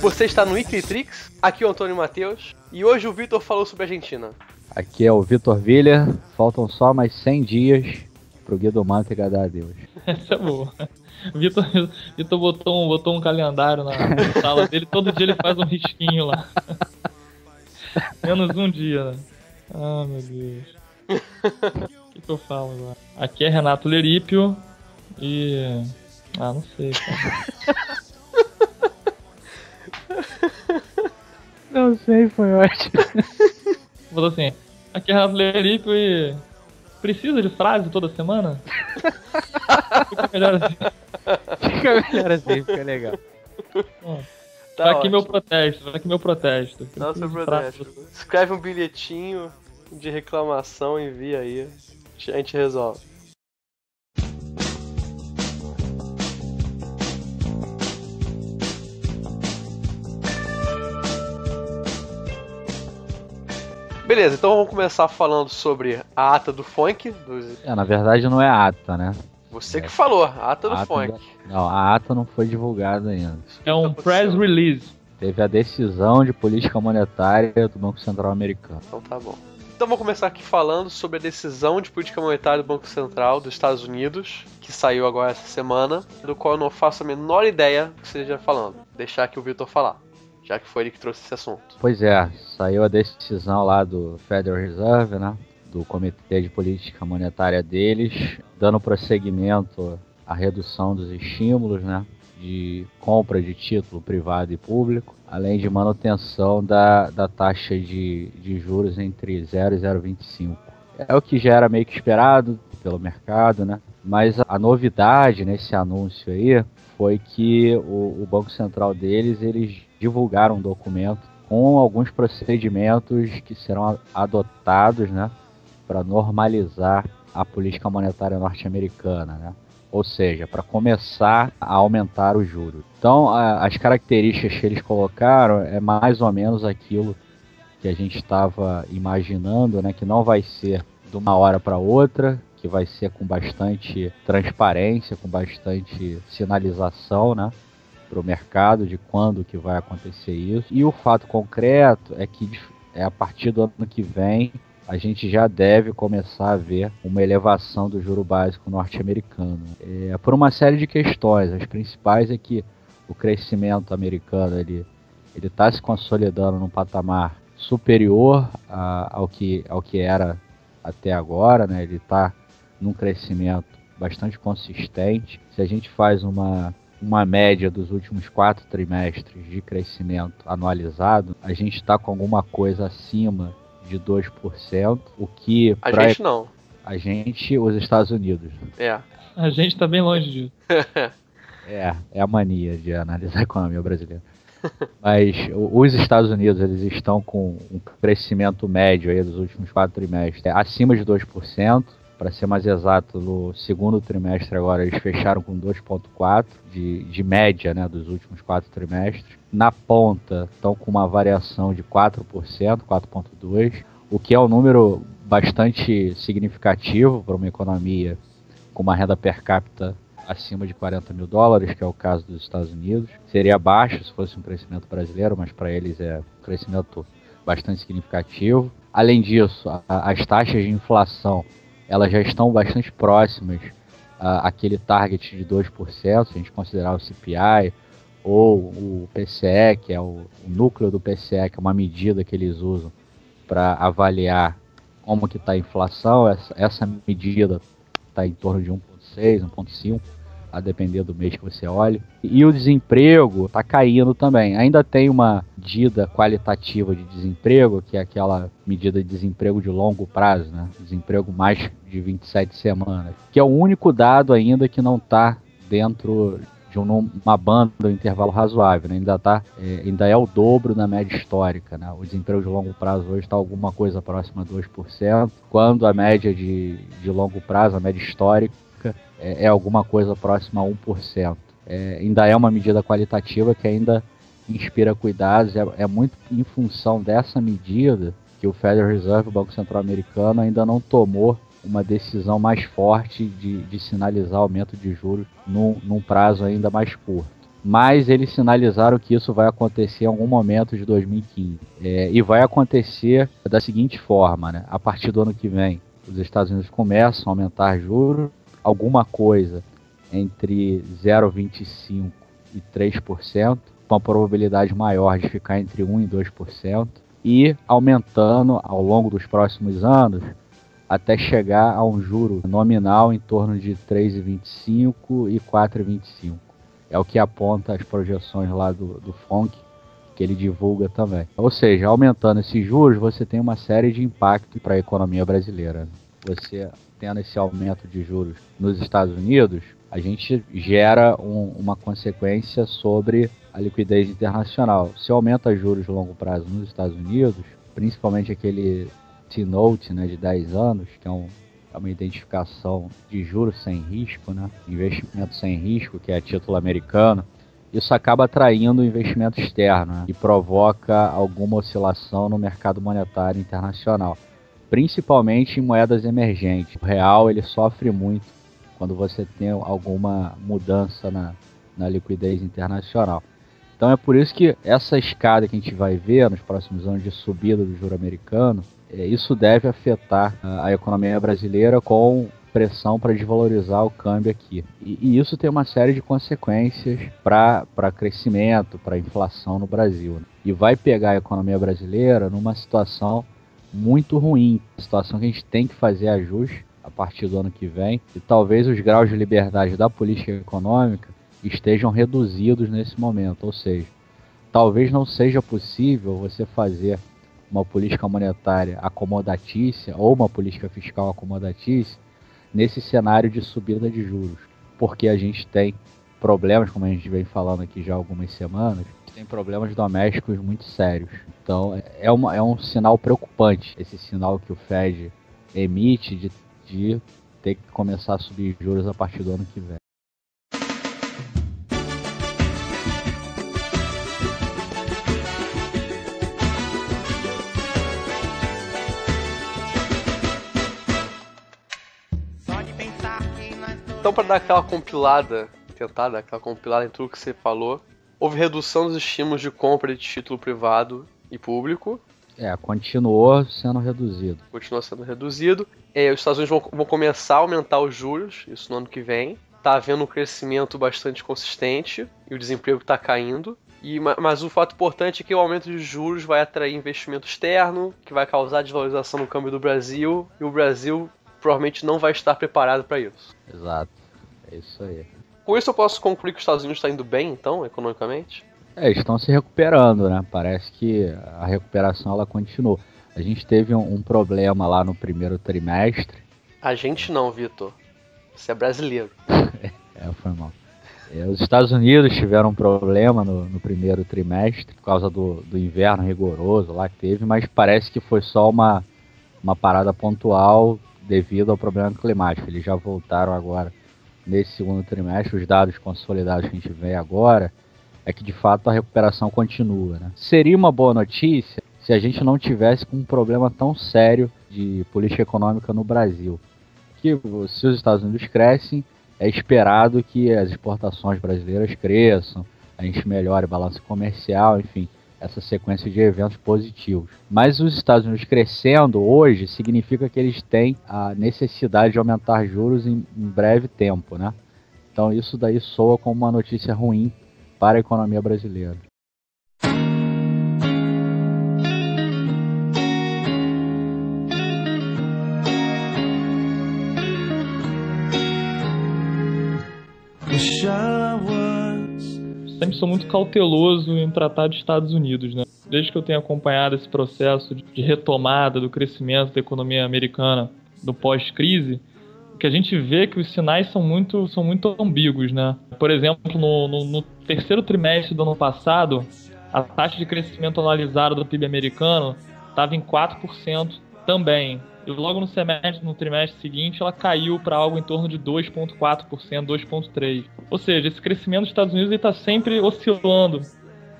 Você está no Wikitrix, aqui é o Antônio Matheus, e hoje o Vitor falou sobre a Argentina. Aqui é o Vitor Viller, faltam só mais 100 dias pro Guido Mantega dar adeus. Essa é boa. O Vitor botou um calendário na sala dele, todo dia ele faz um risquinho lá. Menos um dia, né? Ah, meu Deus. O que eu falo agora? Aqui é Renato Lerípio e... Ah, não sei, cara. Não sei, foi ótimo. Falou assim, aqui é Renato Lerípio e... Precisa de frase toda semana? Fica melhor assim. Fica melhor assim, fica legal. Tá vai aqui meu protesto. Dá o seu protesto. Escreve um bilhetinho de reclamação, envia aí. A gente resolve. Beleza, então vamos começar falando sobre a ata do funk. Na verdade não é a ata, né? Você que falou, a ata do funk. Não, a ata não foi divulgada ainda. É um press release. Teve a decisão de política monetária do Banco Central americano. Então tá bom. Então vamos começar aqui falando sobre a decisão de política monetária do Banco Central dos Estados Unidos, que saiu agora essa semana, do qual eu não faço a menor ideia do que você esteja falando. Deixar aqui o Vitor falar, já que foi ele que trouxe esse assunto. Pois é, saiu a decisão lá do Federal Reserve, né, do Comitê de Política Monetária deles, dando prosseguimento à redução dos estímulos, né, de compra de título privado e público, além de manutenção da taxa de juros entre 0 e 0,25. É o que já era meio que esperado pelo mercado, né, mas a novidade nesse anúncio aí foi que o Banco Central deles, eles divulgaram um documento com alguns procedimentos que serão adotados, né, para normalizar a política monetária norte-americana, né? Ou seja, para começar a aumentar os juros. Então, as características que eles colocaram é mais ou menos aquilo que a gente estava imaginando, né, que não vai ser de uma hora para outra, que vai ser com bastante transparência, com bastante sinalização, né, para o mercado de quando que vai acontecer isso. E o fato concreto é que a partir do ano que vem a gente já deve começar a ver uma elevação do juro básico norte-americano. Por uma série de questões. As principais é que o crescimento americano ele está se consolidando num patamar superior ao que era até agora, né? Ele está num crescimento bastante consistente. Se a gente faz uma média dos últimos 4 trimestres de crescimento anualizado, a gente está com alguma coisa acima de 2%, o que... A gente não. A gente, os Estados Unidos. É. A gente tá bem longe disso. É a mania de analisar a economia brasileira. Mas os Estados Unidos, eles estão com um crescimento médio aí dos últimos 4 trimestres acima de 2%. Para ser mais exato, no segundo trimestre agora eles fecharam com 2,4% de média, né, dos últimos 4 trimestres. Na ponta estão com uma variação de 4%, 4,2%, o que é um número bastante significativo para uma economia com uma renda per capita acima de $40 mil, que é o caso dos Estados Unidos. Seria baixo se fosse um crescimento brasileiro, mas para eles é um crescimento bastante significativo. Além disso, as taxas de inflação elas já estão bastante próximas àquele target de 2%, se a gente considerar o CPI ou o PCE, que é o núcleo do PCE, que é uma medida que eles usam para avaliar como que está a inflação. Essa medida está em torno de 1,6, 1,5, a depender do mês que você olhe. E o desemprego está caindo também. Ainda tem uma medida qualitativa de desemprego, que é aquela medida de desemprego de longo prazo, né? Desemprego mais de 27 semanas, que é o único dado ainda que não está dentro de uma banda, um intervalo razoável, né? Ainda é o dobro da média histórica, né? O desemprego de longo prazo hoje está alguma coisa próxima a 2%, quando a média de longo prazo, a média histórica, é alguma coisa próxima a 1%. Ainda é uma medida qualitativa que ainda inspira cuidados. É muito em função dessa medida que o Federal Reserve, o Banco Central Americano, ainda não tomou uma decisão mais forte de sinalizar aumento de juros num prazo ainda mais curto. Mas eles sinalizaram que isso vai acontecer em algum momento de 2015. E vai acontecer da seguinte forma, né? A partir do ano que vem, os Estados Unidos começam a aumentar juros, alguma coisa entre 0,25% e 3%, com a probabilidade maior de ficar entre 1% e 2%, e aumentando ao longo dos próximos anos até chegar a um juro nominal em torno de 3,25% e 4,25%. É o que aponta as projeções lá do FONC, que ele divulga também. Ou seja, aumentando esses juros, você tem uma série de impactos para a economia brasileira. Você tendo esse aumento de juros nos Estados Unidos, a gente gera uma consequência sobre a liquidez internacional. Se aumenta juros de longo prazo nos Estados Unidos, principalmente aquele T-Note, né, de 10 anos, que é uma identificação de juros sem risco, né, investimento sem risco, que é título americano, isso acaba atraindo investimento externo, né, e provoca alguma oscilação no mercado monetário internacional, principalmente em moedas emergentes. O real ele sofre muito quando você tem alguma mudança na liquidez internacional. Então é por isso que essa escada que a gente vai ver nos próximos anos de subida do juro americano, isso deve afetar a economia brasileira com pressão para desvalorizar o câmbio aqui. E isso tem uma série de consequências para crescimento, para inflação no Brasil, né? E vai pegar a economia brasileira numa situação muito ruim, situação que a gente tem que fazer ajuste a partir do ano que vem, e talvez os graus de liberdade da política econômica estejam reduzidos nesse momento, ou seja, talvez não seja possível você fazer uma política monetária acomodatícia ou uma política fiscal acomodatícia nesse cenário de subida de juros, porque a gente tem problemas, como a gente vem falando aqui já há algumas semanas, tem problemas domésticos muito sérios. Então é um sinal preocupante, esse sinal que o Fed emite de ter que começar a subir juros a partir do ano que vem. Então, para dar aquela compilada, tentar dar aquela compilada em tudo que você falou, houve redução dos estímulos de compra de título privado e público. Continuou sendo reduzido. Continua sendo reduzido. Os Estados Unidos vão começar a aumentar os juros, isso no ano que vem. Está havendo um crescimento bastante consistente e o desemprego está caindo. Mas o fato importante é que o aumento de juros vai atrair investimento externo, que vai causar desvalorização no câmbio do Brasil, e o Brasil provavelmente não vai estar preparado para isso. Exato, é isso aí. Com isso eu posso concluir que os Estados Unidos está indo bem, então, economicamente? Estão se recuperando, né? Parece que a recuperação ela continua. A gente teve um problema lá no primeiro trimestre. A gente não, Vitor. Você é brasileiro. Foi mal. Os Estados Unidos tiveram um problema no primeiro trimestre por causa do inverno rigoroso lá que teve, mas parece que foi só uma parada pontual devido ao problema climático. Eles já voltaram agora nesse segundo trimestre. Os dados consolidados que a gente vê agora é que de fato a recuperação continua, né? Seria uma boa notícia se a gente não tivesse com um problema tão sério de política econômica no Brasil. Que se os Estados Unidos crescem, é esperado que as exportações brasileiras cresçam, a gente melhore o balanço comercial, enfim, essa sequência de eventos positivos. Mas os Estados Unidos crescendo hoje significa que eles têm a necessidade de aumentar juros em breve tempo, né? Então isso daí soa como uma notícia ruim para a economia brasileira. Sempre sou muito cauteloso em tratar de Estados Unidos, né? Desde que eu tenho acompanhado esse processo de retomada do crescimento da economia americana no pós-crise, o que a gente vê é que os sinais são muito ambíguos, né? Por exemplo, no terceiro trimestre do ano passado, a taxa de crescimento anualizada do PIB americano estava em 4% também. E logo no trimestre seguinte, ela caiu para algo em torno de 2,4%, 2,3%. Ou seja, esse crescimento dos Estados Unidos está sempre oscilando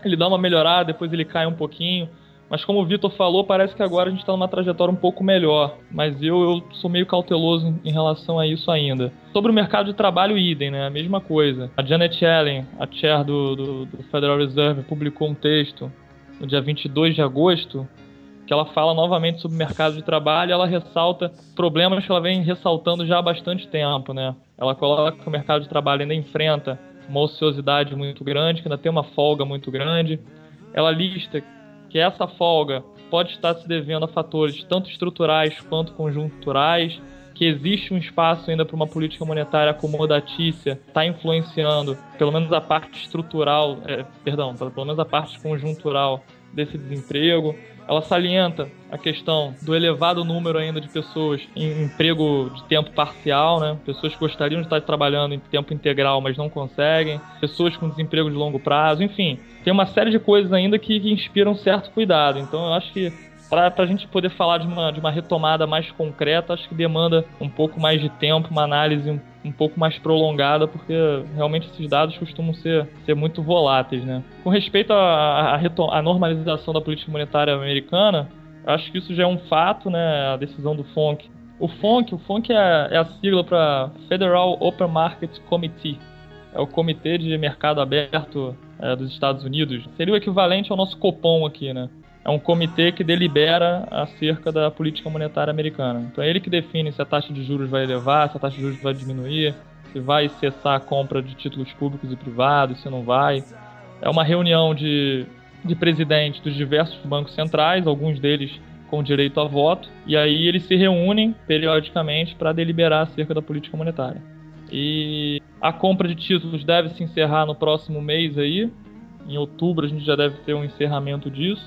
ele dá uma melhorada, depois ele cai um pouquinho. Mas como o Vitor falou, parece que agora a gente está numa trajetória um pouco melhor. Mas eu sou meio cauteloso em relação a isso ainda. Sobre o mercado de trabalho, idem, né? A mesma coisa. A Janet Yellen, a chair do Federal Reserve, publicou um texto no dia 22 de agosto que ela fala novamente sobre o mercado de trabalho e ela ressalta problemas que ela vem ressaltando já há bastante tempo, né? Ela coloca que o mercado de trabalho ainda enfrenta uma ociosidade muito grande, que ainda tem uma folga muito grande. Ela lista que essa folga pode estar se devendo a fatores tanto estruturais quanto conjunturais, que existe um espaço ainda para uma política monetária acomodatícia, está influenciando pelo menos a parte estrutural, pelo menos a parte conjuntural desse desemprego. Ela salienta a questão do elevado número ainda de pessoas em emprego de tempo parcial, né? Pessoas que gostariam de estar trabalhando em tempo integral, mas não conseguem. Pessoas com desemprego de longo prazo, enfim. Tem uma série de coisas ainda que inspiram certo cuidado. Então eu acho que para a gente poder falar de uma retomada mais concreta, acho que demanda um pouco mais de tempo, uma análise um pouco mais prolongada, porque realmente esses dados costumam ser muito voláteis, né? Com respeito à normalização da política monetária americana, acho que isso já é um fato, né? A decisão do FONC. O FONC é a sigla para Federal Open Market Committee. É o Comitê de Mercado Aberto dos Estados Unidos. Seria o equivalente ao nosso Copom aqui, né? É um comitê que delibera acerca da política monetária americana. Então é ele que define se a taxa de juros vai elevar, se a taxa de juros vai diminuir, se vai cessar a compra de títulos públicos e privados, se não vai. É uma reunião de presidentes dos diversos bancos centrais, alguns deles com direito a voto, e aí eles se reúnem periodicamente para deliberar acerca da política monetária. E a compra de títulos deve se encerrar no próximo mês aí. Em outubro a gente já deve ter um encerramento disso.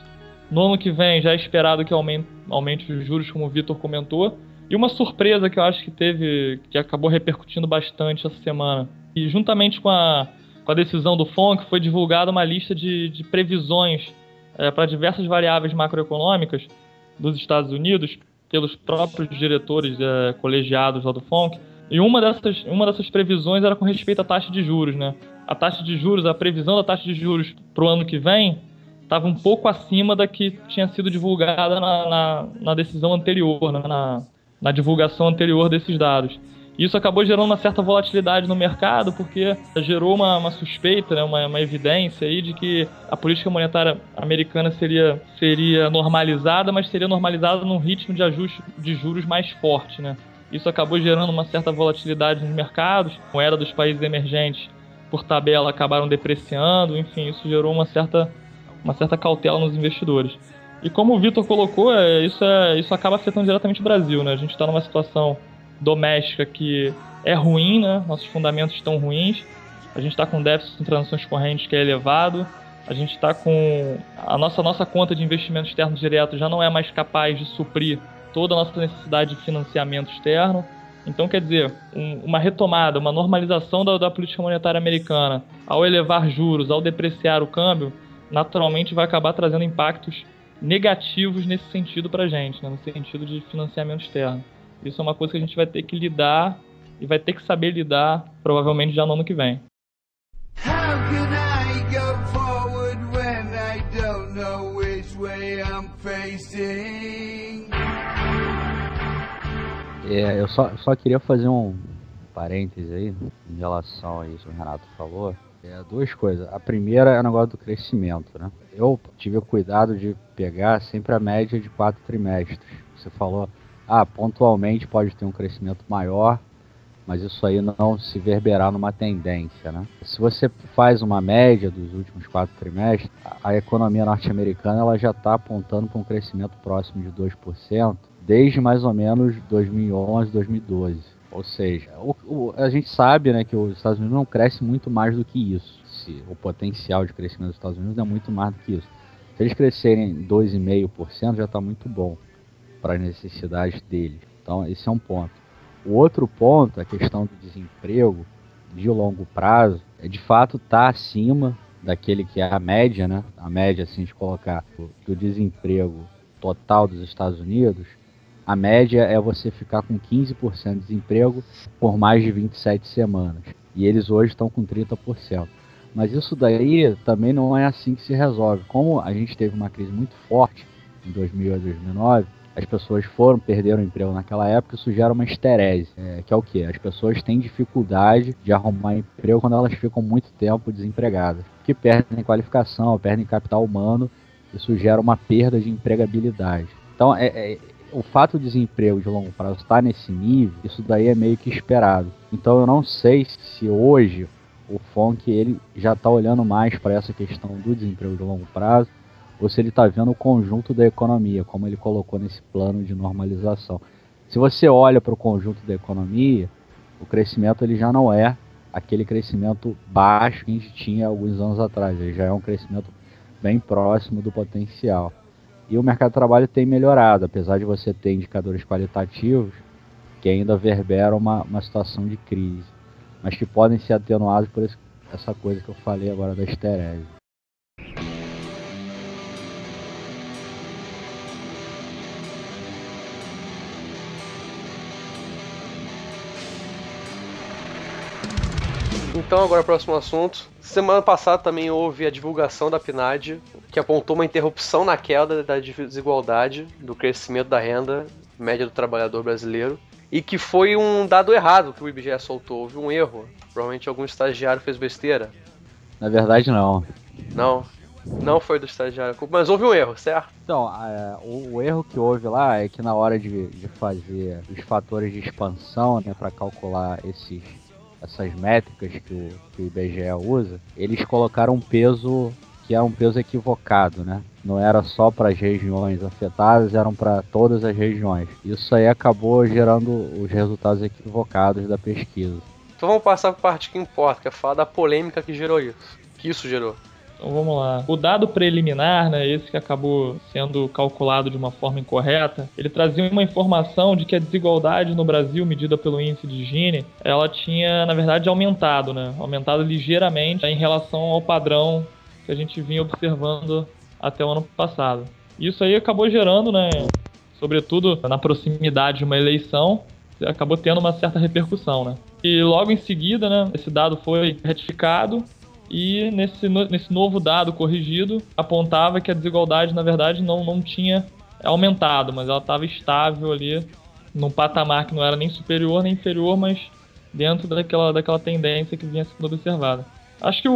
No ano que vem já é esperado que aumente os juros, como o Vitor comentou. E uma surpresa que eu acho que acabou repercutindo bastante essa semana. E juntamente com a decisão do FONC foi divulgada uma lista de previsões para diversas variáveis macroeconômicas dos Estados Unidos pelos próprios diretores colegiados lá do FONC. E uma dessas previsões era com respeito à taxa de juros, né? A taxa de juros, a previsão da taxa de juros para o ano que vem estava um pouco acima da que tinha sido divulgada na decisão anterior, né? na divulgação anterior desses dados. Isso acabou gerando uma certa volatilidade no mercado, porque gerou uma suspeita, né? uma evidência aí de que a política monetária americana seria normalizada, mas seria normalizada num ritmo de ajuste de juros mais forte, né? Isso acabou gerando uma certa volatilidade nos mercados. A moeda dos países emergentes, por tabela, acabaram depreciando. Enfim, isso gerou uma certa cautela nos investidores. E como o Vitor colocou, isso acaba afetando diretamente o Brasil, né? A gente está numa situação doméstica que é ruim, né? Nossos fundamentos estão ruins. A gente está com déficit em transações correntes que é elevado. A gente está com... A nossa conta de investimento externo direto já não é mais capaz de suprir toda a nossa necessidade de financiamento externo. Então, quer dizer, uma retomada, uma normalização da política monetária americana, ao elevar juros, ao depreciar o câmbio, naturalmente vai acabar trazendo impactos negativos nesse sentido para a gente, né? No sentido de financiamento externo. Isso é uma coisa que a gente vai ter que lidar e vai ter que saber lidar, provavelmente já no ano que vem. How can I go forward when I don't know which way I'm facing? Eu só queria fazer um parêntese aí em relação a isso que o Renato falou. Duas coisas. A primeira é o negócio do crescimento, né? Eu tive o cuidado de pegar sempre a média de 4 trimestres. Você falou, pontualmente pode ter um crescimento maior, mas isso aí não se verberar numa tendência, né? Se você faz uma média dos últimos 4 trimestres, a economia norte-americana ela já está apontando para um crescimento próximo de 2%, desde mais ou menos 2011, 2012. Ou seja, a gente sabe, né, que os Estados Unidos não cresce muito mais do que isso. O potencial de crescimento dos Estados Unidos é muito mais do que isso. Se eles crescerem 2,5%, já está muito bom para as necessidades deles. Então, esse é um ponto. O outro ponto, a questão do desemprego de longo prazo, de fato está acima daquele que é a média, né? A média, assim, de colocar do desemprego total dos Estados Unidos. A média é você ficar com 15% de desemprego por mais de 27 semanas. E eles hoje estão com 30%. Mas isso daí também não é assim que se resolve. Como a gente teve uma crise muito forte em 2000 a 2009, as pessoas perderam o emprego naquela época, isso gera uma esterese, que é o quê? As pessoas têm dificuldade de arrumar emprego quando elas ficam muito tempo desempregadas, que perdem qualificação, perdem capital humano, isso gera uma perda de empregabilidade. Então, o fato do desemprego de longo prazo estar nesse nível, isso daí é meio que esperado. Então, eu não sei se hoje o FONC ele já está olhando mais para essa questão do desemprego de longo prazo, ou se ele está vendo o conjunto da economia, como ele colocou nesse plano de normalização. Se você olha para o conjunto da economia, o crescimento ele já não é aquele crescimento baixo que a gente tinha alguns anos atrás, ele já é um crescimento bem próximo do potencial. E o mercado de trabalho tem melhorado, apesar de você ter indicadores qualitativos que ainda verberam uma situação de crise, mas que podem ser atenuados por essa coisa que eu falei agora da esterese. Então, agora o próximo assunto. Semana passada também houve a divulgação da PNAD, que apontou uma interrupção na queda da desigualdade, do crescimento da renda média do trabalhador brasileiro, e que foi um dado errado que o IBGE soltou, houve um erro. Provavelmente algum estagiário fez besteira. Na verdade, não. Não foi do estagiário, mas houve um erro, certo? Então, o erro que houve lá é que na hora de fazer os fatores de expansão, né, para calcular essas métricas que o IBGE usa, eles colocaram um peso que é um peso equivocado, né? Não era só para as regiões afetadas, eram para todas as regiões. Isso aí acabou gerando os resultados equivocados da pesquisa. Então vamos passar para a parte que importa, que é falar da polêmica que gerou isso. Que isso gerou. Então vamos lá. O dado preliminar, né, esse que acabou sendo calculado de uma forma incorreta, ele trazia uma informação de que a desigualdade no Brasil, medida pelo índice de Gini, ela tinha, na verdade, aumentado, né? Aumentado ligeiramente em relação ao padrão que a gente vinha observando até o ano passado. Isso aí acabou gerando, né, sobretudo na proximidade de uma eleição, acabou tendo uma certa repercussão, né? E logo em seguida, né, esse dado foi retificado. E nesse novo dado corrigido, apontava que a desigualdade, na verdade, não tinha aumentado, mas ela estava estável ali, num patamar que não era nem superior nem inferior, mas dentro daquela tendência que vinha sendo observada. Acho que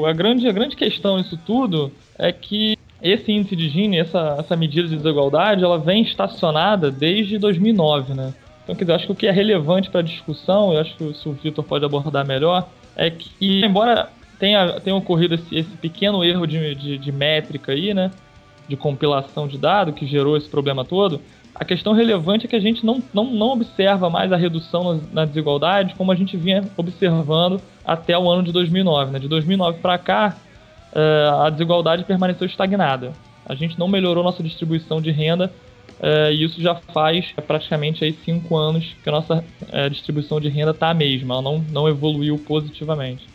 a grande questão disso tudo é que esse índice de Gini, essa medida de desigualdade, ela vem estacionada desde 2009, né? Então, quer dizer, acho que o que é relevante para a discussão, eu acho que o Vitor pode abordar melhor, é que, embora tenha ocorrido esse pequeno erro de métrica aí, né, de compilação de dado que gerou esse problema todo, a questão relevante é que a gente não observa mais a redução na desigualdade como a gente vinha observando até o ano de 2009. Né? De 2009 para cá, a desigualdade permaneceu estagnada. A gente não melhorou nossa distribuição de renda, e isso já faz praticamente aí 5 anos que a nossa distribuição de renda está a mesma, ela não evoluiu positivamente.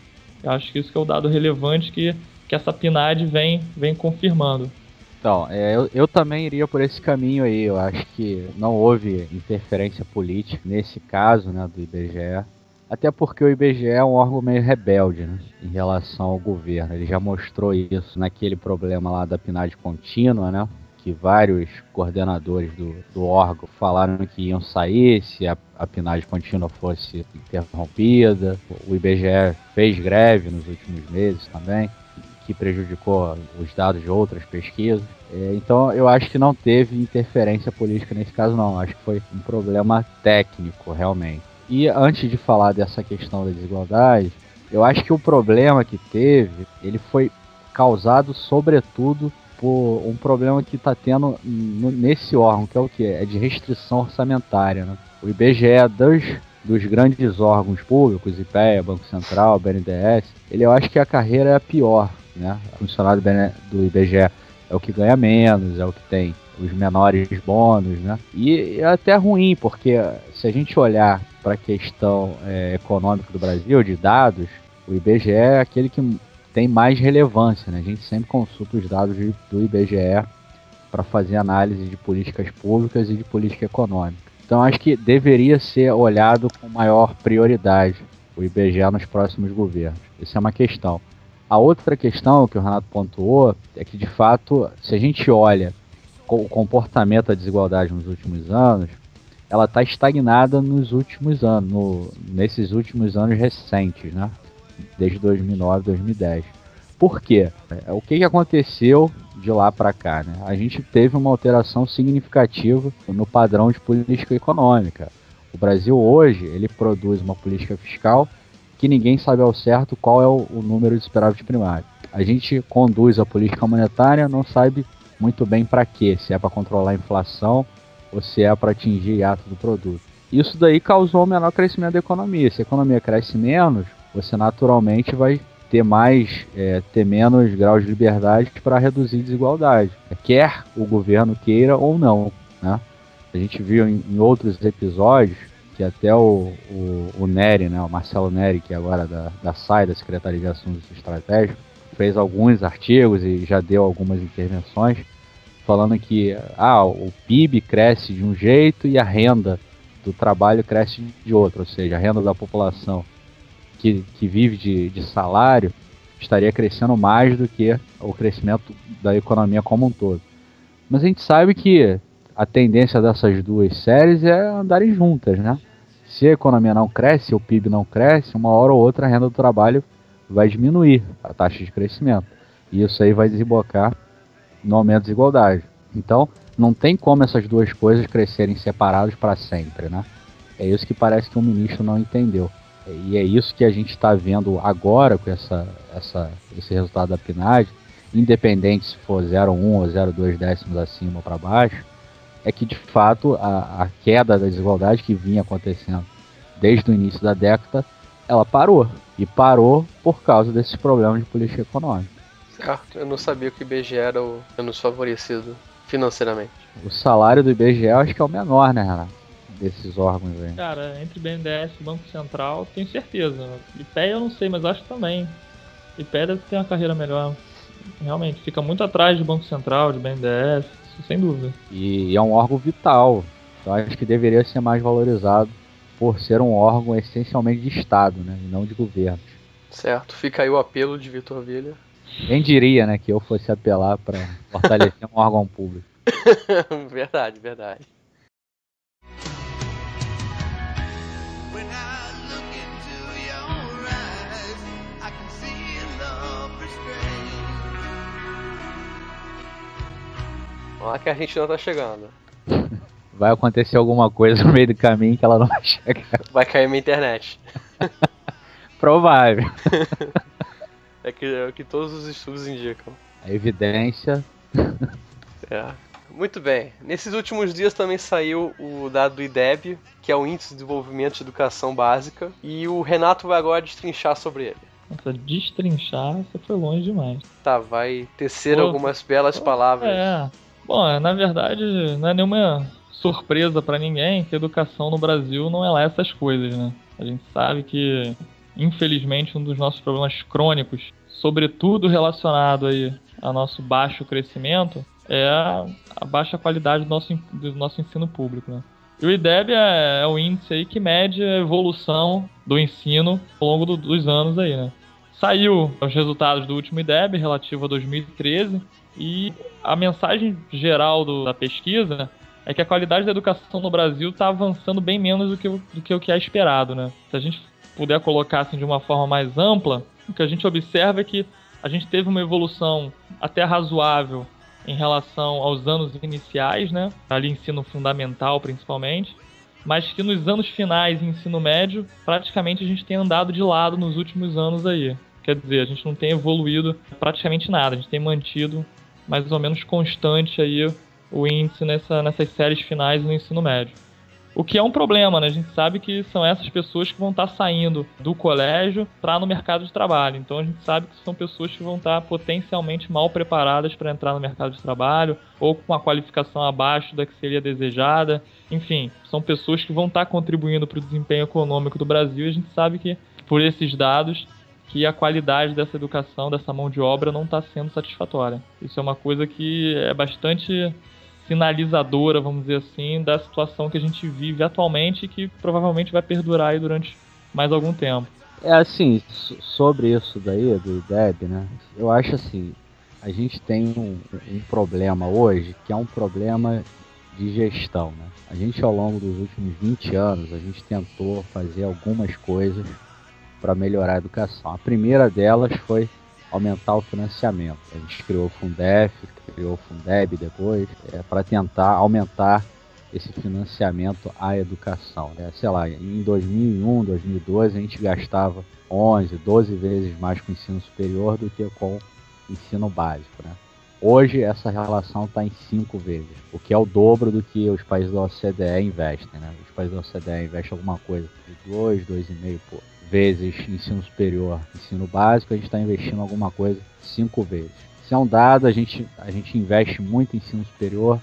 Eu acho que isso que é o dado relevante que essa PNAD vem confirmando. Então, eu também iria por esse caminho aí. Eu acho que não houve interferência política nesse caso, né, do IBGE. Até porque o IBGE é um órgão meio rebelde, né, em relação ao governo. Ele já mostrou isso naquele problema lá da PNAD contínua, né? Que vários coordenadores do órgão falaram que iam sair se a PNAD contínua fosse interrompida. O IBGE fez greve nos últimos meses também, que prejudicou os dados de outras pesquisas. Então eu acho que não teve interferência política nesse caso não, acho que foi um problema técnico realmente. E antes de falar dessa questão da desigualdade, eu acho que o problema que teve, ele foi causado sobretudo por um problema que está tendo nesse órgão, que é o quê? É de restrição orçamentária, né? O IBGE dos grandes órgãos públicos, IPEA, Banco Central, BNDES, eu acho que a carreira é a pior, né? O funcionário do IBGE é o que ganha menos, é o que tem os menores bônus, né? E é até ruim, porque se a gente olhar para a questão econômica do Brasil, de dados, o IBGE é aquele que tem mais relevância, né? A gente sempre consulta os dados do IBGE para fazer análise de políticas públicas e de política econômica. Então acho que deveria ser olhado com maior prioridade o IBGE nos próximos governos. Isso é uma questão. A outra questão que o Renato pontuou é que, de fato, se a gente olha o comportamento da desigualdade nos últimos anos, ela está estagnada nos últimos anos, nesses últimos anos recentes, né? Desde 2009, 2010. Por quê? O que aconteceu de lá para cá, né? A gente teve uma alteração significativa no padrão de política econômica. O Brasil hoje, ele produz uma política fiscal que ninguém sabe ao certo qual é o número de superávit primário. A gente conduz a política monetária, não sabe muito bem para quê, se é para controlar a inflação ou se é para atingir hiato do produto. Isso daí causou um menor crescimento da economia. Se a economia cresce menos, você naturalmente vai ter menos graus de liberdade para reduzir desigualdade, quer o governo queira ou não, né? A gente viu em outros episódios que até o Nery, né, o Marcelo Nery, que é agora da SAI, da Secretaria de Assuntos Estratégicos, fez alguns artigos e já deu algumas intervenções falando que o PIB cresce de um jeito e a renda do trabalho cresce de outro, ou seja, a renda da população que vive de salário estaria crescendo mais do que o crescimento da economia como um todo. Mas a gente sabe que a tendência dessas duas séries é andarem juntas, né? Se a economia não cresce, se o PIB não cresce, uma hora ou outra a renda do trabalho vai diminuir a taxa de crescimento. E isso aí vai desembocar no aumento da desigualdade. Então, não tem como essas duas coisas crescerem separadas para sempre, né? É isso que parece que o ministro não entendeu. E é isso que a gente está vendo agora com esse resultado da PNAD, independente se for 0,1 ou 0,2 décimos acima ou para baixo, é que de fato a queda da desigualdade que vinha acontecendo desde o início da década, ela parou. E parou por causa desses problemas de política econômica. Certo, eu não sabia que o IBGE era o menos favorecido financeiramente. O salário do IBGE eu acho que é o menor, né, Renato? Desses órgãos aí. Cara, entre BNDES e Banco Central, tenho certeza. IPEA eu não sei, mas acho que também. IPEA deve ter uma carreira melhor. Realmente, fica muito atrás do Banco Central, de BNDES, isso sem dúvida. E é um órgão vital. Então acho que deveria ser mais valorizado por ser um órgão essencialmente de Estado, né, e não de governo. Certo, fica aí o apelo de Vitor Vilha. Quem diria, né, que eu fosse apelar para fortalecer um órgão público. Verdade, verdade. Olha que a Argentina tá chegando. Vai acontecer alguma coisa no meio do caminho que ela não vai chegar. Vai cair minha internet. Provável. É o que todos os estudos indicam. A evidência. Muito bem. Nesses últimos dias também saiu o dado do IDEB, que é o Índice de Desenvolvimento de Educação Básica, e o Renato vai agora destrinchar sobre ele. Nossa, destrinchar, você foi longe demais. Tá, vai tecer algumas belas palavras. Bom, na verdade, não é nenhuma surpresa pra ninguém que a educação no Brasil não é lá essas coisas, né? A gente sabe que, infelizmente, um dos nossos problemas crônicos, sobretudo relacionado aí ao nosso baixo crescimento, é a baixa qualidade do nosso ensino público, né? E o IDEB é o índice aí que mede a evolução do ensino ao longo dos anos aí, né? Saiu os resultados do último IDEB, relativo a 2013, e a mensagem geral da pesquisa é que a qualidade da educação no Brasil está avançando bem menos do que o que é esperado, né? Se a gente puder colocar assim de uma forma mais ampla, o que a gente observa é que a gente teve uma evolução até razoável em relação aos anos iniciais, né? Ali ensino fundamental principalmente, mas que nos anos finais e ensino médio, praticamente a gente tem andado de lado nos últimos anos aí. Quer dizer, a gente não tem evoluído praticamente nada, a gente tem mantido mais ou menos constante aí o índice nessas séries finais no ensino médio. O que é um problema, né? A gente sabe que são essas pessoas que vão estar saindo do colégio para no mercado de trabalho. Então a gente sabe que são pessoas que vão estar potencialmente mal preparadas para entrar no mercado de trabalho ou com uma qualificação abaixo da que seria desejada. Enfim, são pessoas que vão estar contribuindo para o desempenho econômico do Brasil e a gente sabe que, por esses dados, que a qualidade dessa educação, dessa mão de obra não está sendo satisfatória. Isso é uma coisa que é bastante sinalizadora, vamos dizer assim, da situação que a gente vive atualmente e que provavelmente vai perdurar aí durante mais algum tempo. É assim, sobre isso daí, do IDEB, né? Eu acho assim, a gente tem um problema hoje, que é um problema de gestão, né? A gente, ao longo dos últimos 20 anos, a gente tentou fazer algumas coisas para melhorar a educação. A primeira delas foi aumentar o financiamento. A gente criou o Fundef, criou o Fundeb depois, para tentar aumentar esse financiamento à educação. Sei lá, em 2001, 2002, a gente gastava 11, 12 vezes mais com o ensino superior do que com o ensino básico, né? Hoje essa relação está em 5 vezes, o que é o dobro do que os países da OCDE investem, né? Os países da OCDE investem alguma coisa de 2,5 vezes ensino superior, ensino básico, a gente está investindo alguma coisa 5 vezes. Isso é um dado, a gente investe muito em ensino superior,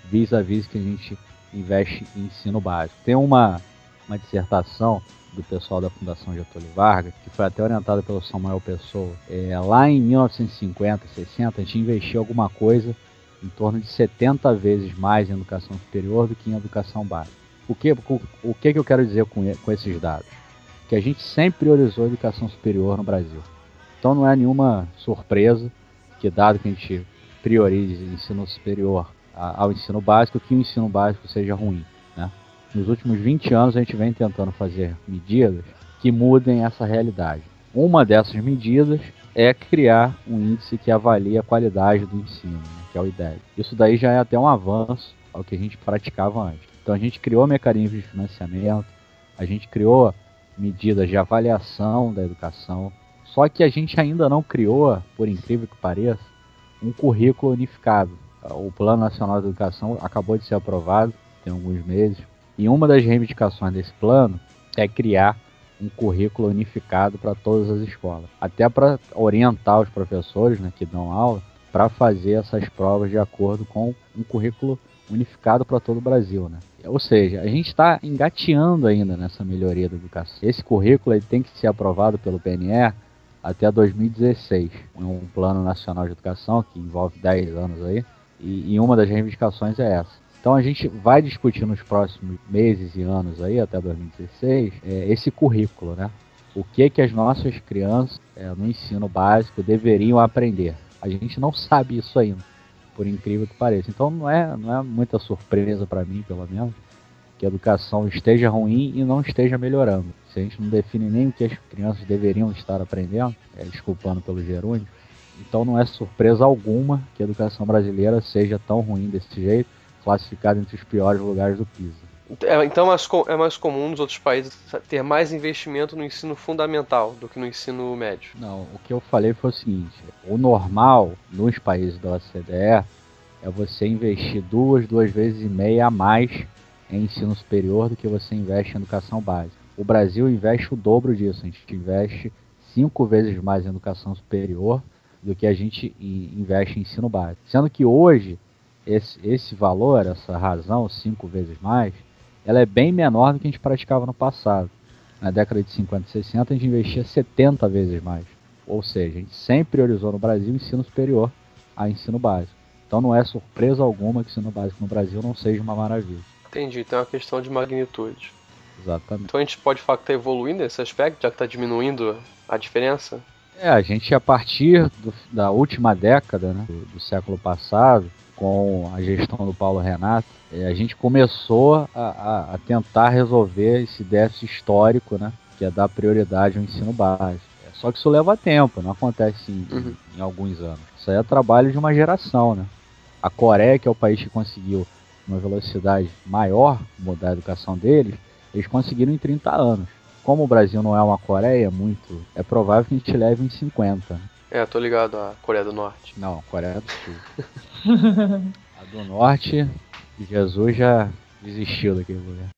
vis-a-vis que a gente investe em ensino básico. Tem uma dissertação do pessoal da Fundação Getúlio Vargas, que foi até orientada pelo Samuel Pessoa. Lá em 1950, 60, a gente investiu alguma coisa em torno de 70 vezes mais em educação superior do que em educação básica. O que eu quero dizer com esses dados? Que a gente sempre priorizou a educação superior no Brasil. Então não é nenhuma surpresa que, dado que a gente priorize ensino superior ao ensino básico, que o ensino básico seja ruim, né? Nos últimos 20 anos a gente vem tentando fazer medidas que mudem essa realidade. Uma dessas medidas é criar um índice que avalie a qualidade do ensino, né, que é o IDEB. Isso daí já é até um avanço ao que a gente praticava antes. Então a gente criou mecanismos de financiamento, a gente criou medidas de avaliação da educação, só que a gente ainda não criou, por incrível que pareça, um currículo unificado. O Plano Nacional de Educação acabou de ser aprovado, tem alguns meses, e uma das reivindicações desse plano é criar um currículo unificado para todas as escolas, até para orientar os professores, né, que dão aula, para fazer essas provas de acordo com um currículo unificado para todo o Brasil, né? Ou seja, a gente está engateando ainda nessa melhoria da educação. Esse currículo ele tem que ser aprovado pelo PNE até 2016. Um plano nacional de educação que envolve 10 anos aí, e uma das reivindicações é essa. Então a gente vai discutir nos próximos meses e anos aí, até 2016, esse currículo, né? O que as nossas crianças no ensino básico deveriam aprender. A gente não sabe isso ainda, por incrível que pareça. Então não é muita surpresa para mim, pelo menos, que a educação esteja ruim e não esteja melhorando. Se a gente não define nem o que as crianças deveriam estar aprendendo, desculpando pelo gerúndio, então não é surpresa alguma que a educação brasileira seja tão ruim desse jeito, classificada entre os piores lugares do PISA. Então é mais comum nos outros países ter mais investimento no ensino fundamental do que no ensino médio? Não, o que eu falei foi o seguinte: o normal nos países da OCDE é você investir 2,5 vezes a mais em ensino superior do que você investe em educação básica. O Brasil investe o dobro disso, a gente investe 5 vezes mais em educação superior do que a gente investe em ensino básico. Sendo que hoje, esse valor, essa razão, 5 vezes mais, ela é bem menor do que a gente praticava no passado. Na década de 50 e 60, a gente investia 70 vezes mais. Ou seja, a gente sempre priorizou no Brasil ensino superior a ensino básico. Então não é surpresa alguma que o ensino básico no Brasil não seja uma maravilha. Entendi, então é uma questão de magnitude. Exatamente. Então a gente pode falar que está evoluindo nesse aspecto, já que está diminuindo a diferença? A gente, a partir da última década, né, do século passado, com a gestão do Paulo Renato, a gente começou a tentar resolver esse déficit histórico, né, que é dar prioridade ao ensino básico. Só que isso leva tempo, não acontece em alguns anos. Isso aí é trabalho de uma geração, né? A Coreia, que é o país que conseguiu uma velocidade maior mudar a educação deles, eles conseguiram em 30 anos. Como o Brasil não é uma Coreia, é provável que a gente leve em 50. Tô ligado à Coreia do Norte. Não, Coreia do Sul. A do Norte, Jesus já desistiu daquele lugar.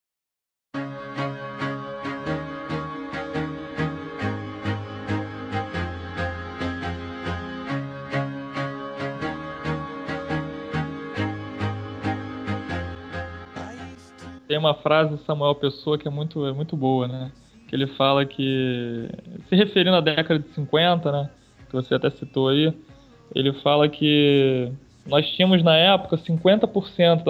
Tem uma frase de Samuel Pessoa que é muito boa, né? Que ele fala que, se referindo à década de 50, né? Que você até citou aí, ele fala que Nós tínhamos na época 50%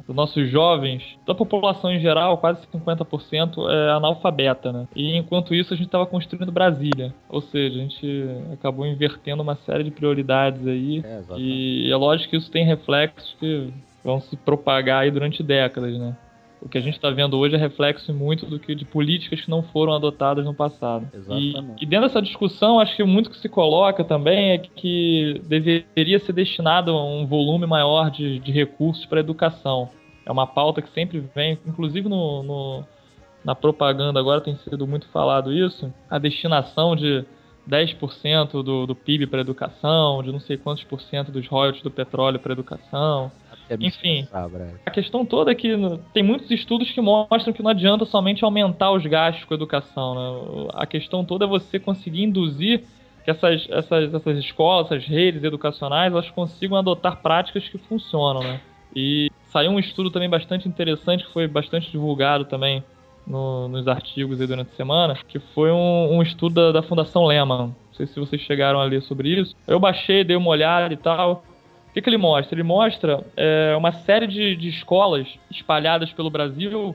dos nossos jovens, da população em geral, quase 50% é analfabeta, né? E enquanto isso a gente estava construindo Brasília, ou seja, a gente acabou invertendo uma série de prioridades aí, e é lógico que isso tem reflexos que vão se propagar aí durante décadas, né? O que a gente está vendo hoje é reflexo muito de políticas que não foram adotadas no passado. E dentro dessa discussão, acho que muito que se coloca também é que deveria ser destinado a um volume maior de recursos para a educação. É uma pauta que sempre vem, inclusive na propaganda agora tem sido muito falado isso, a destinação de 10% do PIB para a educação, de não sei quantos por cento dos royalties do petróleo para a educação. Enfim, a questão toda é que tem muitos estudos que mostram que não adianta somente aumentar os gastos com a educação, né? A questão toda é você conseguir induzir que essas escolas, essas redes educacionais, elas consigam adotar práticas que funcionam, né? E saiu um estudo também bastante interessante, que foi bastante divulgado também nos artigos aí durante a semana, que foi um estudo da Fundação Lehman. Não sei se vocês chegaram a ler sobre isso. Eu baixei, dei uma olhada e tal. O que ele mostra? Ele mostra uma série de escolas espalhadas pelo Brasil,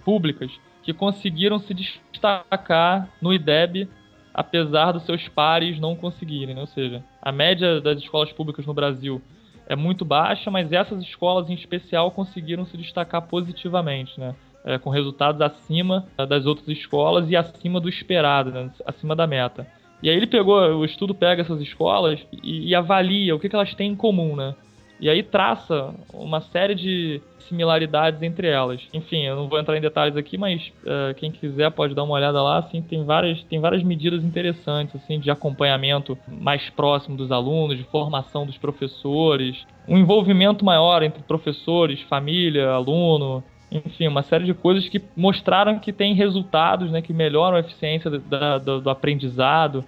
públicas, que conseguiram se destacar no IDEB, apesar dos seus pares não conseguirem, né? Ou seja, a média das escolas públicas no Brasil é muito baixa, mas essas escolas em especial conseguiram se destacar positivamente, né? Com resultados acima das outras escolas e acima do esperado, né? Acima da meta. E aí o estudo pega essas escolas e avalia o que elas têm em comum, né? E aí traça uma série de similaridades entre elas. Enfim, eu não vou entrar em detalhes aqui, mas quem quiser pode dar uma olhada lá. Assim, tem várias medidas interessantes assim, de acompanhamento mais próximo dos alunos, de formação dos professores, um envolvimento maior entre professores, família, aluno. Enfim, uma série de coisas que mostraram que tem resultados, né, que melhoram a eficiência do aprendizado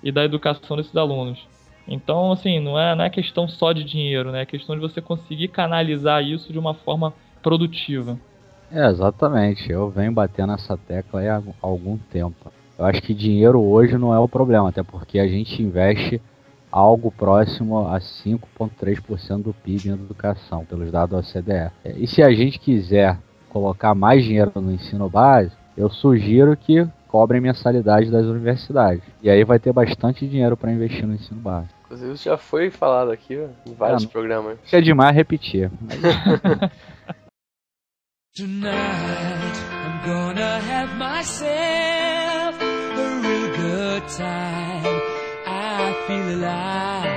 e da educação desses alunos. Então, assim, não é questão só de dinheiro, né? É questão de você conseguir canalizar isso de uma forma produtiva. Exatamente. Eu venho batendo essa tecla aí há algum tempo. Eu acho que dinheiro hoje não é o problema, até porque a gente investe algo próximo a 5,3% do PIB em educação, pelos dados da OCDE. E se a gente quiser colocar mais dinheiro no ensino básico, eu sugiro que cobrem mensalidade das universidades. E aí vai ter bastante dinheiro para investir no ensino básico. Inclusive isso já foi falado aqui em vários programas. É demais repetir. Tonight I'm gonna have myself a real good time. I feel alive.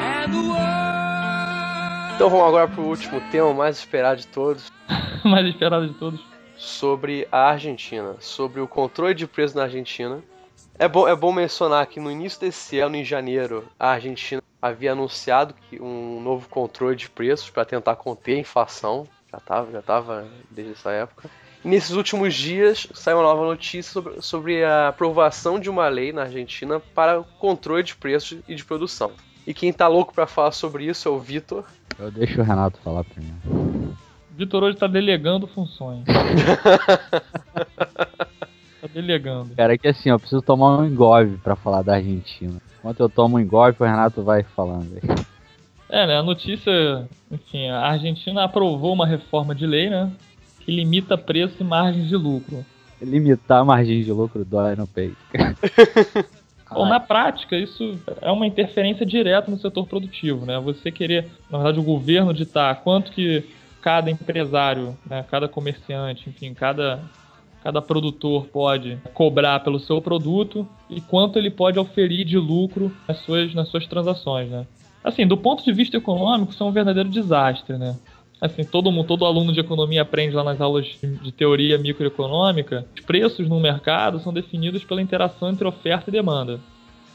And the world... Então vamos agora pro último tema, mais esperado de todos. Mais esperado de todos. Sobre a Argentina, sobre o controle de preços na Argentina. É bom mencionar que no início desse ano, em janeiro, a Argentina havia anunciado que um novo controle de preços para tentar conter a inflação. Já estava desde essa época. E nesses últimos dias saiu uma nova notícia sobre a aprovação de uma lei na Argentina para o controle de preços e de produção. E quem tá louco para falar sobre isso é o Vitor. Eu deixo o Renato falar primeiro. Vitor hoje tá delegando funções. Tá delegando. Cara, é que assim, eu preciso tomar um engove pra falar da Argentina. Enquanto eu tomo um engove, o Renato vai falando aí. Né, a notícia... Enfim, a Argentina aprovou uma reforma de lei, né? Que limita preço e margens de lucro. Limitar a margem de lucro dói no peito. Bom, na prática, isso é uma interferência direta no setor produtivo, né? Você querer, na verdade, o governo ditar quanto que cada empresário, né, cada comerciante, enfim, cada produtor pode cobrar pelo seu produto e quanto ele pode oferir de lucro nas suas transações, né? Assim, do ponto de vista econômico, isso é um verdadeiro desastre, né? Assim, todo aluno de economia aprende lá nas aulas de teoria microeconômica, os preços no mercado são definidos pela interação entre oferta e demanda.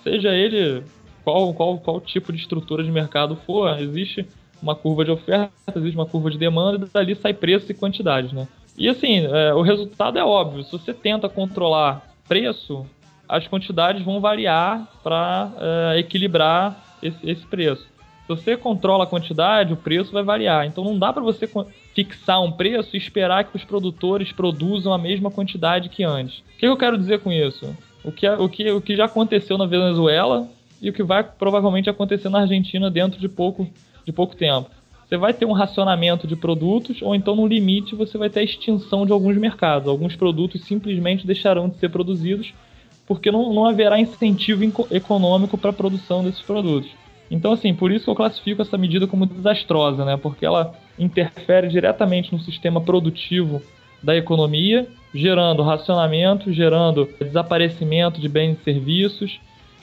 Seja ele qual tipo de estrutura de mercado for, existe uma curva de oferta, existe uma curva de demanda, e dali sai preço e quantidade, né? E assim, o resultado é óbvio. Se você tenta controlar preço, as quantidades vão variar para equilibrar esse preço. Se você controla a quantidade, o preço vai variar. Então não dá para você fixar um preço e esperar que os produtores produzam a mesma quantidade que antes. O que eu quero dizer com isso? O que já aconteceu na Venezuela e o que vai provavelmente acontecer na Argentina dentro de pouco tempo. Você vai ter um racionamento de produtos, ou então no limite você vai ter a extinção de alguns mercados. Alguns produtos simplesmente deixarão de ser produzidos porque não haverá incentivo econômico para a produção desses produtos. Então, assim, por isso que eu classifico essa medida como desastrosa, né? Porque ela interfere diretamente no sistema produtivo da economia, gerando racionamento, gerando desaparecimento de bens e serviços,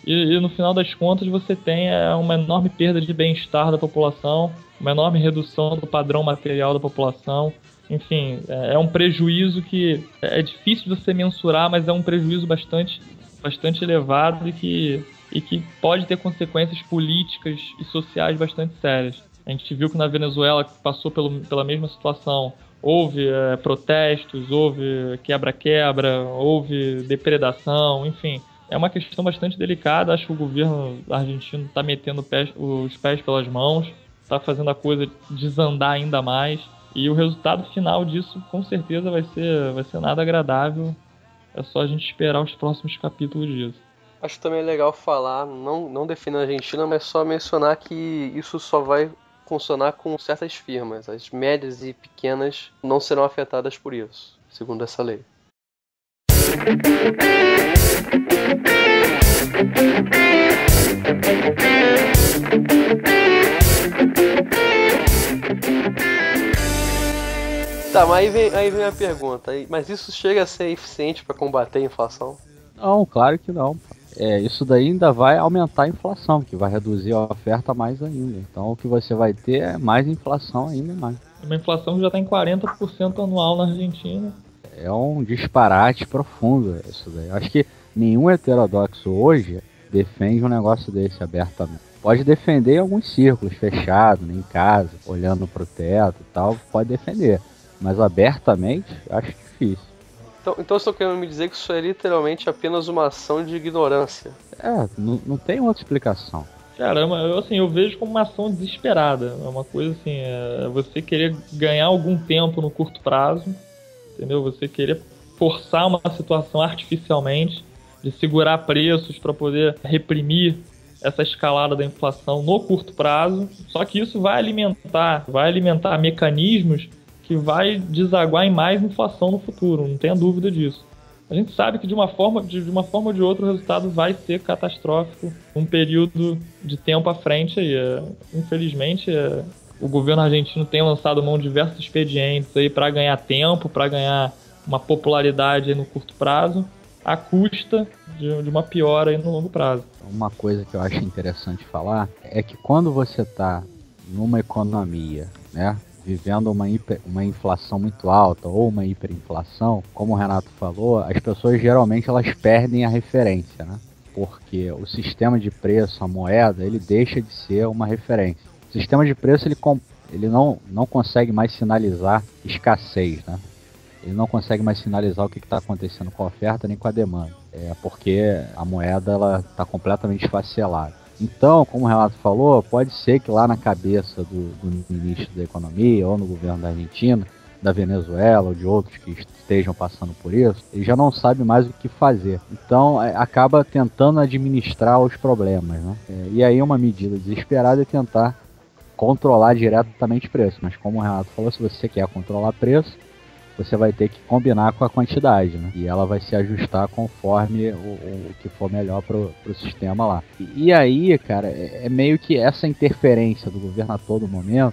e no final das contas você tem uma enorme perda de bem-estar da população, uma enorme redução do padrão material da população. Enfim, é um prejuízo que é difícil de você mensurar, mas é um prejuízo bastante elevado e que pode ter consequências políticas e sociais bastante sérias. A gente viu que na Venezuela, que passou pela mesma situação, houve protestos, houve quebra-quebra, houve depredação, enfim. É uma questão bastante delicada. Acho que o governo argentino está metendo os pés pelas mãos, está fazendo a coisa desandar ainda mais. E o resultado final disso, com certeza, vai ser nada agradável. É só a gente esperar os próximos capítulos disso. Acho também legal falar, não definindo a Argentina, mas só mencionar que isso só vai funcionar com certas firmas. As médias e pequenas não serão afetadas por isso, segundo essa lei. Tá, mas aí vem a pergunta. Mas isso chega a ser eficiente para combater a inflação? Não, claro que não. Isso daí ainda vai aumentar a inflação, que vai reduzir a oferta mais ainda. Então o que você vai ter é mais inflação ainda mais. Uma inflação que já está em 40% anual na Argentina. É um disparate profundo isso daí. Eu acho que nenhum heterodoxo hoje defende um negócio desse abertamente. Pode defender em alguns círculos fechados, em casa, olhando pro teto e tal, pode defender. Mas abertamente, eu acho difícil. Então você está querendo me dizer que isso é literalmente apenas uma ação de ignorância? Não tem outra explicação. Caramba, eu vejo como uma ação desesperada. É uma coisa assim, você querer ganhar algum tempo no curto prazo, entendeu? Você querer forçar uma situação artificialmente, de segurar preços para poder reprimir essa escalada da inflação no curto prazo. Só que isso vai alimentar mecanismos que vai desaguar em mais inflação no futuro, não tenha dúvida disso. A gente sabe que de uma forma ou de outra o resultado vai ser catastrófico um período de tempo à frente aí. Infelizmente, o governo argentino tem lançado mão de diversos expedientes aí para ganhar tempo, para ganhar uma popularidade aí no curto prazo, à custa de uma piora aí no longo prazo. Uma coisa que eu acho interessante falar é que quando você está numa economia, né, vivendo uma inflação muito alta ou uma hiperinflação, como o Renato falou, as pessoas geralmente elas perdem a referência, né? Porque o sistema de preço, a moeda, ele deixa de ser uma referência. O sistema de preço ele não consegue mais sinalizar escassez, né? Ele não consegue mais sinalizar o que está acontecendo com a oferta nem com a demanda, porque a moeda está completamente esfacelada. Então, como o Renato falou, pode ser que lá na cabeça do ministro da Economia, ou no governo da Argentina, da Venezuela, ou de outros que estejam passando por isso, ele já não sabe mais o que fazer. Então, acaba tentando administrar os problemas, né? E aí uma medida desesperada é tentar controlar diretamente o preço. Mas como o Renato falou, se você quer controlar preço, você vai ter que combinar com a quantidade, né? E ela vai se ajustar conforme o que for melhor pro sistema lá. E aí, cara, é meio que essa interferência do governo a todo momento,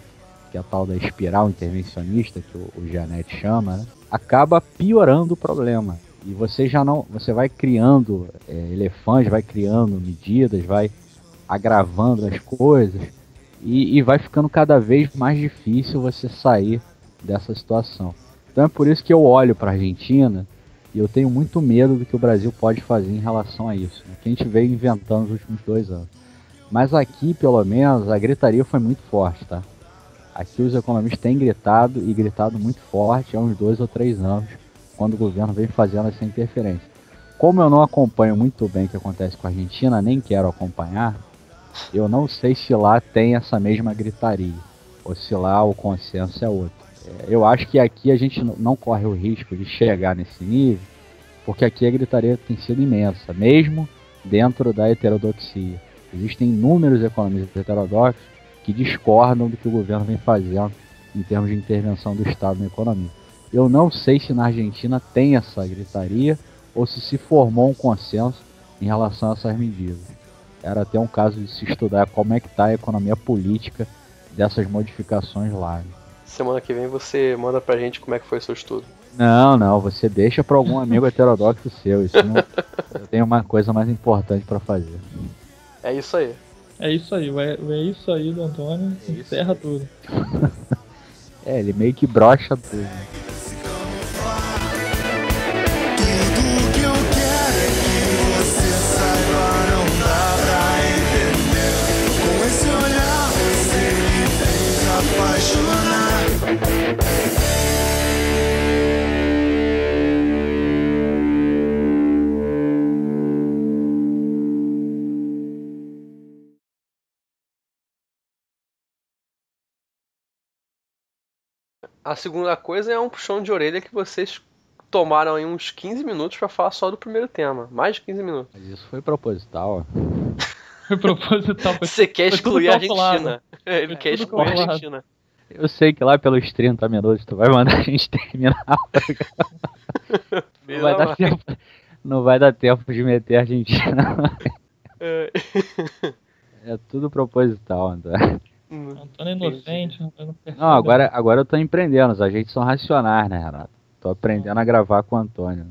que é a tal da espiral intervencionista, que o Gianetti chama, né? Acaba piorando o problema. E você vai criando elefantes, vai criando medidas, vai agravando as coisas e vai ficando cada vez mais difícil você sair dessa situação. Então é por isso que eu olho para a Argentina e eu tenho muito medo do que o Brasil pode fazer em relação a isso, né? Que a gente veio inventando nos últimos 2 anos. Mas aqui, pelo menos, a gritaria foi muito forte, tá? Aqui os economistas têm gritado e gritado muito forte há uns 2 ou 3 anos, quando o governo vem fazendo essa interferência. Como eu não acompanho muito bem o que acontece com a Argentina, nem quero acompanhar, eu não sei se lá tem essa mesma gritaria, ou se lá o consenso é outro. Eu acho que aqui a gente não corre o risco de chegar nesse nível, porque aqui a gritaria tem sido imensa, mesmo dentro da heterodoxia. Existem inúmeros economistas heterodoxos que discordam do que o governo vem fazendo em termos de intervenção do Estado na economia. Eu não sei se na Argentina tem essa gritaria ou se formou um consenso em relação a essas medidas. Era até um caso de se estudar como é que está a economia política dessas modificações lá. Semana que vem você manda pra gente como é que foi o seu estudo. Não, você deixa para algum amigo heterodoxo seu. Isso não, eu tenho uma coisa mais importante para fazer. É isso aí. É isso aí, é isso aí do Antônio, encerra tudo. Ele meio que brocha tudo. Tudo que eu quero é que você saiba, não dá pra entender. Com esse olhar você me fez apaixonar. A segunda coisa é um puxão de orelha que vocês tomaram aí uns 15 minutos pra falar só do primeiro tema. Mais de 15 minutos. Mas isso foi proposital. Foi proposital. Você quer foi tudo excluir a calculado. Argentina. Ele quer tudo excluir a calculado. Argentina. Eu sei que lá pelos 30 minutos tu vai mandar a gente terminar. Não vai dar tempo de meter a Argentina. É tudo proposital, André. Antônio é inocente. Antônio percebe. Não, agora eu tô empreendendo. Os agentes são racionais, né, Renato? Tô aprendendo a gravar com o Antônio.